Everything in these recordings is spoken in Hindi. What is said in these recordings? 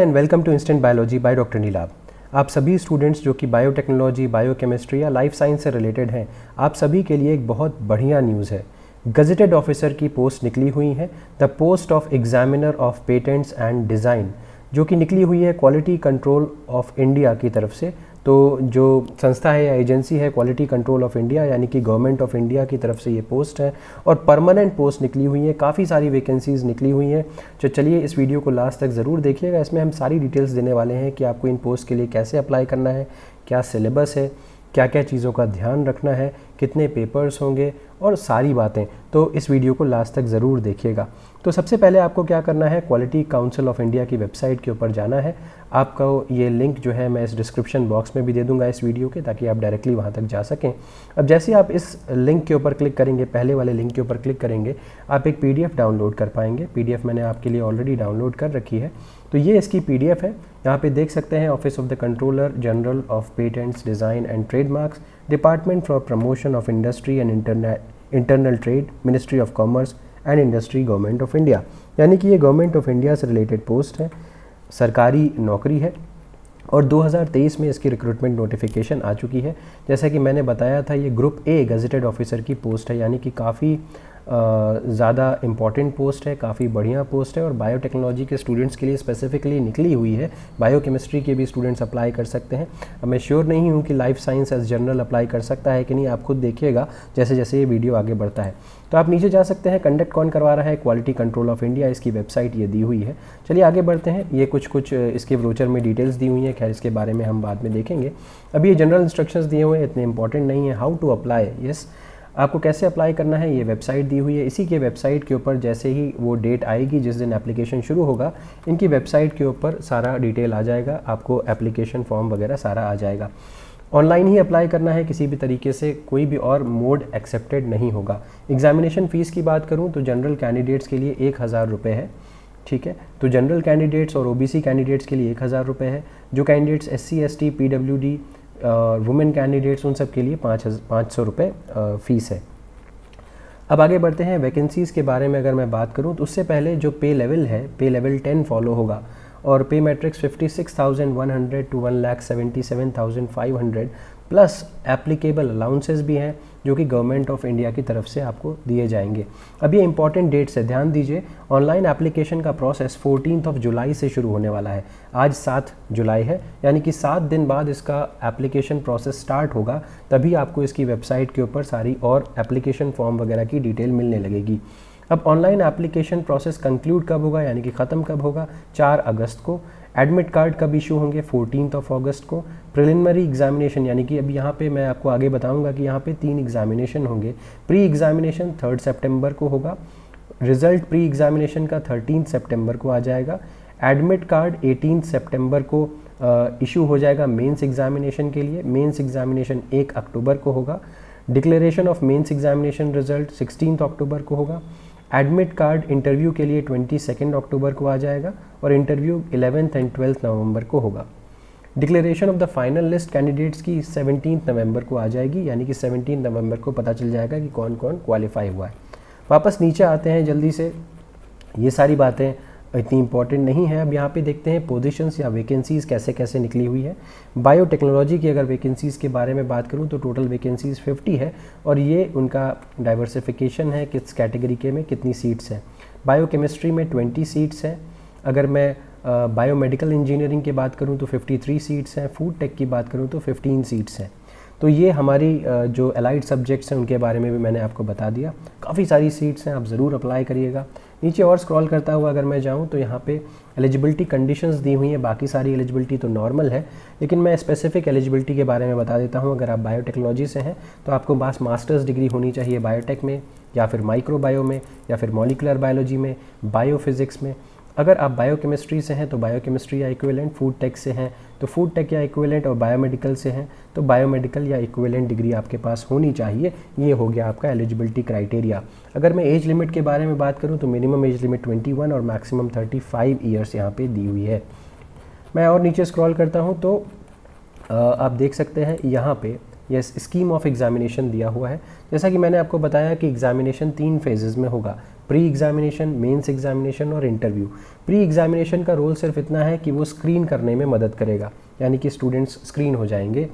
And welcome to instant biology by doctor Nilabh. आप सभी स्टूडेंट्स जो कि बायोटेक्नोलॉजी, बायोकेमिस्ट्री या लाइफ साइंस से रिलेटेड हैं, आप सभी के लिए एक बहुत बढ़िया न्यूज़ है। गजेटेड ऑफिसर की पोस्ट निकली हुई है, the post of examiner of patents and design, जो कि निकली हुई है क्वालिटी कंट्रोल ऑफ इंडिया की तरफ से। तो जो संस्था है या एजेंसी है क्वालिटी कंट्रोल ऑफ इंडिया, यानी कि गवर्नमेंट ऑफ इंडिया की तरफ से ये पोस्ट है और परमानेंट पोस्ट निकली हुई है। काफ़ी सारी वैकेंसीज़ निकली हुई हैं। तो चलिए इस वीडियो को लास्ट तक ज़रूर देखिएगा। इसमें हम सारी डिटेल्स देने वाले हैं कि आपको इन पोस्ट के लिए कैसे अप्लाई करना है, क्या सिलेबस है, क्या क्या चीज़ों का ध्यान रखना है, कितने पेपर्स होंगे और सारी बातें। तो इस वीडियो को लास्ट तक ज़रूर देखिएगा। तो सबसे पहले आपको क्या करना है, क्वालिटी काउंसिल ऑफ इंडिया की वेबसाइट के ऊपर जाना है। आपको ये लिंक जो है मैं इस डिस्क्रिप्शन बॉक्स में भी दे दूंगा इस वीडियो के, ताकि आप डायरेक्टली वहाँ तक जा सकें। अब जैसे आप इस लिंक के ऊपर क्लिक करेंगे, पहले वाले लिंक के ऊपर क्लिक करेंगे, आप एक PDF डाउनलोड कर पाएंगे। PDF मैंने आपके लिए ऑलरेडी डाउनलोड कर रखी है। तो ये इसकी PDF है। यहाँ पे देख सकते हैं, office of the controller general of patents, design and trademarks, department for promotion of industry and internal trade, ministry of commerce and industry, government of India. यानी कि ये गवर्नमेंट ऑफ इंडिया से रिलेटेड पोस्ट है, सरकारी नौकरी है और 2023 में इसकी रिक्रूटमेंट नोटिफिकेशन आ चुकी है। जैसा कि मैंने बताया था, ये ग्रुप ए गजेटेड ऑफिसर की पोस्ट है, यानी कि काफ़ी ज़्यादा इम्पॉर्टेंट पोस्ट है, काफ़ी बढ़िया पोस्ट है और बायोटेक्नोलॉजी के स्टूडेंट्स के लिए स्पेसिफिकली निकली हुई है। बायोकेमिस्ट्री के भी स्टूडेंट्स अप्लाई कर सकते हैं। अब मैं श्योर नहीं हूँ कि life science as general apply कर सकता है कि नहीं, आप खुद देखिएगा जैसे जैसे ये वीडियो आगे बढ़ता है। तो आप नीचे जा सकते हैं, कंडक्ट कौन करवा रहा है, क्वालिटी कंट्रोल ऑफ इंडिया, इसकी वेबसाइट ये दी हुई है। चलिए आगे बढ़ते हैं। ये कुछ इसके ब्रोचर में डिटेल्स दी हुई हैं, खैर इसके बारे में हम बाद में देखेंगे। अभी ये जनरल इंस्ट्रक्शंस दिए हुए हैं, इतने इंपॉर्टेंट नहीं है। हाउ टू अप्लाई, यस, आपको कैसे अप्लाई करना है, ये वेबसाइट दी हुई है। इसी के वेबसाइट के ऊपर जैसे ही वो डेट आएगी जिस दिन एप्लीकेशन शुरू होगा, इनकी वेबसाइट के ऊपर सारा डिटेल आ जाएगा, आपको एप्लीकेशन फॉर्म वगैरह सारा आ जाएगा। ऑनलाइन ही अप्लाई करना है, किसी भी तरीके से कोई भी और मोड एक्सेप्टेड नहीं होगा। एग्जामिनेशन फ़ीस की बात करूं तो जनरल कैंडिडेट्स के लिए 1000 रुपये है, ठीक है। तो जनरल कैंडिडेट्स और OBC कैंडिडेट्स के लिए 1000 रुपये है। जो candidates SC ST PWD women candidates, उन सब के लिए 500 रुपये फ़ीस है। अब आगे बढ़ते हैं। वैकेंसीज़ के बारे में अगर मैं बात करूं तो उससे पहले जो पे लेवल है, पे लेवल 10 फॉलो होगा और पे matrix 56,100 to 1,77,500 plus applicable allowances भी हैं जो कि गवर्नमेंट ऑफ इंडिया की तरफ से आपको दिए जाएंगे। अब ये इंपॉर्टेंट डेट्स है, ध्यान दीजिए। ऑनलाइन एप्लीकेशन का प्रोसेस 14 जुलाई से शुरू होने वाला है। आज 7 जुलाई है, यानी कि 7 दिन बाद इसका एप्लीकेशन प्रोसेस स्टार्ट होगा। तभी आपको इसकी वेबसाइट के ऊपर सारी और एप्लीकेशन फॉर्म वगैरह की डिटेल मिलने लगेगी। अब ऑनलाइन एप्लीकेशन प्रोसेस कंक्लूड कब होगा, यानी कि ख़त्म कब होगा, 4 अगस्त को। एडमिट कार्ड कब इशू होंगे, 14 अगस्त को। प्रिलिमिनरी एग्जामिनेशन, यानी कि अब यहाँ पे मैं आपको आगे बताऊंगा कि यहाँ पे 3 एग्जामिनेशन होंगे। प्री एग्जामिनेशन 3 सितंबर को होगा। रिजल्ट प्री एग्जामिनेशन का 13 सितंबर को आ जाएगा। एडमिट कार्ड 18 सितंबर को इशू हो जाएगा मेंस एग्जामिनेशन के लिए। मेंस एग्जामिनेशन 1 अक्टूबर को होगा। Declaration of mains examination result 16 अक्टूबर को होगा। एडमिट कार्ड इंटरव्यू के लिए 22 अक्टूबर को आ जाएगा और इंटरव्यू 11 एंड 12 नवंबर को होगा। Declaration of the final list candidates की 17 नवंबर को आ जाएगी, यानी कि 17 नवंबर को पता चल जाएगा कि कौन कौन क्वालिफाई हुआ है। वापस नीचे आते हैं जल्दी से। ये सारी बातें इतनी इंपॉर्टेंट नहीं है। अब यहाँ पे देखते हैं पोजीशंस या वैकेंसीज़ कैसे कैसे निकली हुई है। बायोटेक्नोलॉजी की अगर वैकेंसीज़ के बारे में बात करूँ तो टोटल वैकेंसीज़ 50 है और ये उनका डाइवर्सिफिकेशन है, किस कैटेगरी के में कितनी सीट्स हैं। बायोकेमिस्ट्री में 20 सीट्स हैं। अगर मैं बायोमेडिकल इंजीनियरिंग की बात करूँ तो 53 सीट्स हैं। फूड टेक की बात करूँ तो 15 सीट्स हैं। तो ये हमारी जो अलाइड सब्जेक्ट्स हैं उनके बारे में भी मैंने आपको बता दिया। काफ़ी सारी सीट्स हैं, आप ज़रूर अप्लाई करिएगा। नीचे और स्क्रॉल करता हुआ अगर मैं जाऊं तो यहाँ पे एलिजिबिलिटी कंडीशंस दी हुई हैं। बाकी सारी एलिजिबिलिटी तो नॉर्मल है, लेकिन मैं स्पेसिफिक एलिजिबिलिटी के बारे में बता देता हूँ। अगर आप बायोटेक्नोलॉजी से हैं तो आपको पास मास्टर्स डिग्री होनी चाहिए बायोटेक में, या फिर माइक्रोबायो में, या फिर मॉलिकुलर बायोलॉजी में, बायोफिज़िक्स में। अगर आप बायोकेमिस्ट्री से हैं तो बायोकेमिस्ट्री या इक्विवेलेंट, फूड टेक से हैं तो फूड टेक या इक्विवेलेंट, और बायोमेडिकल से हैं तो बायोमेडिकल या इक्विवेलेंट डिग्री आपके पास होनी चाहिए। ये हो गया आपका एलिजिबिलिटी क्राइटेरिया। अगर मैं एज लिमिट के बारे में बात करूं तो मिनिमम एज लिमिट 21 और मैक्सिमम 35 ईयर्स यहाँ पे दी हुई है। मैं और नीचे स्क्रॉल करता हूँ तो आप देख सकते हैं यहाँ पे ये स्कीम ऑफ एग्जामिनेशन दिया हुआ है। जैसा कि मैंने आपको बताया कि एग्जामिनेशन 3 फेजेज़ में होगा, प्री एग्जामिनेशन, मेंस एग्जामिनेशन और इंटरव्यू। प्री एग्जामिनेशन का रोल सिर्फ इतना है कि वो स्क्रीन करने में मदद करेगा, यानी कि स्टूडेंट्स स्क्रीन हो जाएंगे,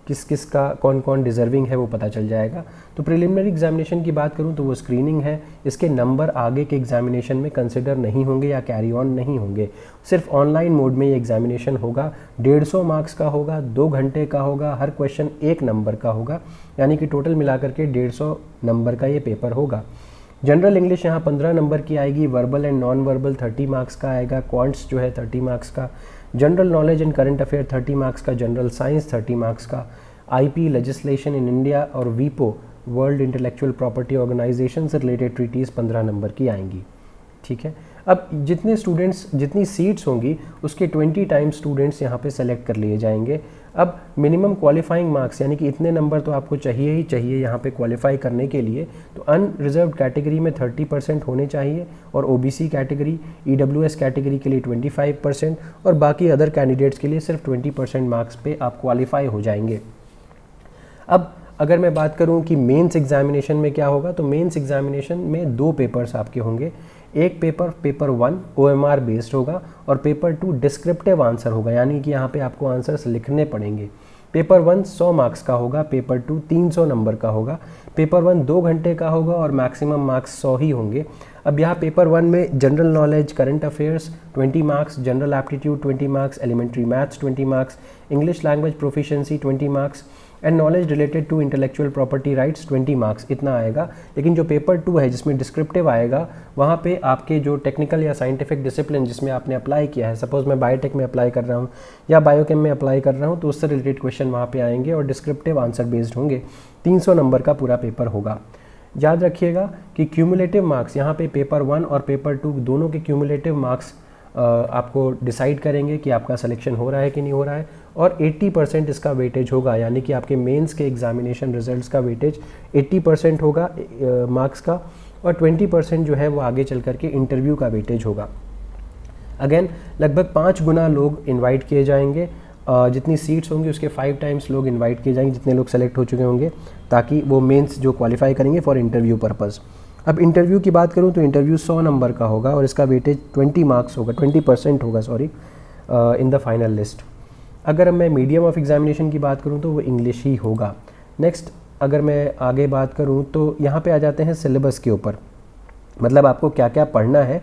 किस किस का कौन कौन डिज़र्विंग है वो पता चल जाएगा। तो प्रिलिमिनरी एग्जामिनेशन की बात करूँ तो वो स्क्रीनिंग है, इसके नंबर आगे के एग्जामिनेशन में कंसिडर नहीं होंगे या कैरी ऑन नहीं होंगे, सिर्फ ऑनलाइन मोड में ये एग्जामिनेशन होगा। 150 मार्क्स का होगा, 2 घंटे का होगा, हर क्वेश्चन 1 नंबर का होगा, यानी कि टोटल मिलाकर के 150 नंबर का ये पेपर होगा। जनरल इंग्लिश यहाँ 15 नंबर की आएगी, verbal and non verbal 30 marks का आएगा, क्वांट्स जो है 30 मार्क्स का, general knowledge and current affair 30 marks का, जनरल साइंस 30 मार्क्स का, आईपी लेजिस्लेशन इन इंडिया और वीपो वर्ल्ड इंटेलेक्चुअल प्रॉपर्टी ऑर्गेनाइजेशन से रिलेटेड ट्रीटीज़ 15 नंबर की आएंगी। ठीक है, अब जितने स्टूडेंट्स, जितनी सीट्स होंगी उसके 20 टाइम्स स्टूडेंट्स यहाँ पे सेलेक्ट कर लिए जाएंगे। अब मिनिमम क्वालिफाइंग मार्क्स यानी कि इतने नंबर तो आपको चाहिए ही चाहिए यहाँ पे क्वालिफाई करने के लिए। तो अनरिजर्व्ड कैटेगरी में 30% होने चाहिए और ओबीसी कैटेगरी, ईडब्ल्यूएस कैटेगरी के लिए 25% और बाकी अदर कैंडिडेट्स के लिए सिर्फ 20% मार्क्स पे आप क्वालिफाई हो जाएंगे। अब अगर मैं बात करूं कि मेंस एग्जामिनेशन में क्या होगा, तो मेंस एग्जामिनेशन में 2 पेपर्स आपके होंगे। एक पेपर 1 OMR बेस्ड होगा और पेपर 2 डिस्क्रिप्टिव आंसर होगा, यानी कि यहाँ पे आपको आंसर्स लिखने पड़ेंगे। पेपर 1 100 मार्क्स का होगा, पेपर 2 300 नंबर का होगा। पेपर 1 2 घंटे का होगा और मैक्सिमम मार्क्स 100 ही होंगे। अब यहाँ पेपर 1 में general knowledge, current affairs 20 marks, general aptitude 20 marks, elementary maths 20 marks, English language proficiency 20 marks and knowledge related to intellectual property rights 20 marks, इतना आएगा। लेकिन जो पेपर 2 है जिसमें डिस्क्रिप्टिव आएगा, वहाँ पे आपके जो टेक्निकल या साइंटिफिक डिसिप्लिन जिसमें आपने अप्लाई किया है, सपोज मैं बायोटेक में अप्लाई कर रहा हूँ या बायोकेम में अप्लाई कर रहा हूँ, तो उससे रिलेटेड क्वेश्चन वहाँ पे आएंगे और डिस्क्रिप्टिव आंसर बेस्ड होंगे। 300 नंबर का पूरा पेपर होगा। याद रखिएगा कि क्यूमुलेटिव मार्क्स यहाँ पे पेपर 1 और पेपर 2 दोनों के क्यूमुलेटिव मार्क्स आपको डिसाइड करेंगे कि आपका सिलेक्शन हो रहा है कि नहीं हो रहा है, और 80% इसका वेटेज होगा, यानी कि आपके मेंस के एग्जामिनेशन रिजल्ट्स का वेटेज 80% होगा मार्क्स का, और 20% जो है वो आगे चल करके इंटरव्यू का वेटेज होगा। अगेन लगभग 5 गुना लोग इनवाइट किए जाएंगे, जितनी सीट्स होंगी उसके 5 टाइम्स लोग इनवाइट किए जाएंगे, जितने लोग सेलेक्ट हो चुके होंगे, ताकि वो मेंस जो क्वालिफाई करेंगे फॉर इंटरव्यू पर्पज़। अब इंटरव्यू की बात करूं तो इंटरव्यू 100 नंबर का होगा और इसका वेटेज 20 मार्क्स होगा, 20% होगा sorry, in the final list. अगर मैं मीडियम ऑफ एग्जामिनेशन की बात करूं तो वो इंग्लिश ही होगा। नेक्स्ट अगर मैं आगे बात करूं तो यहाँ पे आ जाते हैं सिलेबस के ऊपर, मतलब आपको क्या क्या पढ़ना है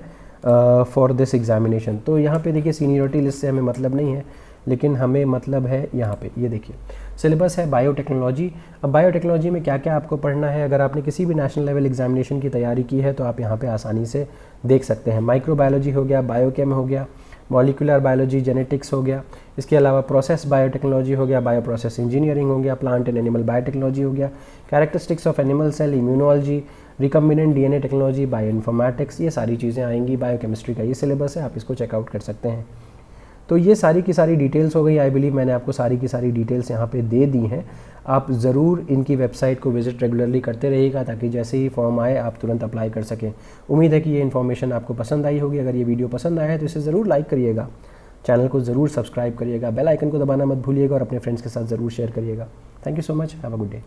फॉर दिस एग्जामिनेशन। तो यहाँ पे देखिए सीनियरिटी लिस्ट से हमें मतलब नहीं है, लेकिन हमें मतलब है यहाँ पे ये देखिए सिलेबस है बायोटेक्नोलॉजी। अब बायोटेक्नोलॉजी में क्या क्या आपको पढ़ना है, अगर आपने किसी भी नेशनल लेवल एग्जामिनेशन की तैयारी की है तो आप यहाँ पे आसानी से देख सकते हैं। माइक्रोबायोलॉजी हो गया, बायोकेम हो गया, मॉलिक्यूलर बायोलॉजी, जेनेटिक्स हो गया, इसके अलावा प्रोसेस बायोटेक्नोलॉजी हो गया, बायो प्रोसेस इंजीनियरिंग हो गया, प्लांट एंड एनिमल बायोटेक्नोलॉजी हो गया, characteristics of animal cell, immunology, recombinant DNA technology, bioinformatics, ये सारी चीज़ें आएंगी। बायोकेमिस्ट्री का ये सिलेबस है, आप इसको चेकआउट कर सकते हैं। तो ये सारी की सारी डिटेल्स हो गई। आई बिलीव मैंने आपको सारी की सारी डिटेल्स यहाँ पे दे दी हैं। आप ज़रूर इनकी वेबसाइट को विजिट रेगुलरली करते रहिएगा, ताकि जैसे ही फॉर्म आए आप तुरंत अप्लाई कर सकें। उम्मीद है कि ये इन्फॉर्मेशन आपको पसंद आई होगी। अगर ये वीडियो पसंद आया है तो इसे ज़रूर लाइक करिएगा, चैनल को ज़रूर सब्सक्राइब करिएगा, बेल आइकन को दबाना मत भूलिएगा और अपने फ्रेंड्स के साथ ज़रूर शेयर करिएगा। Thank you so much, have a good day.